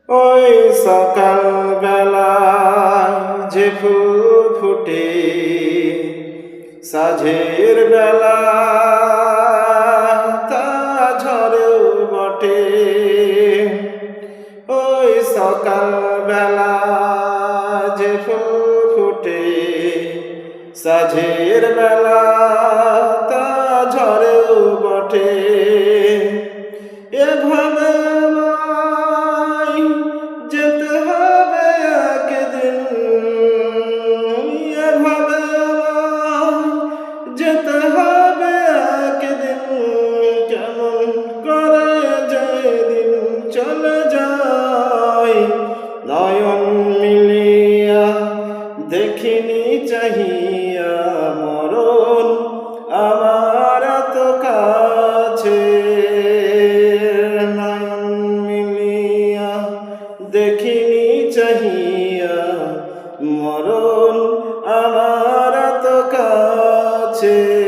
ওই সকাল বেলায় যে ফুল ফুটে সাঝের বেলা তা ঝরেও বটে। ওই সকাল বেলা যে ফুল ফুটে সাঝের বেলা তা ঝরেও বটে। এভাবে যেতে হবে একদিন, এভাবে যেতে হবে একদিন, কেমন করে যেদিন চলে যায় নয়ন মিলিয়া দেখিনি চাহিয়া মরণ আমার এত কাছে। নয়ন মিলিয়া দেখিনি চাহিয়া মরণ আমার এত কাছে।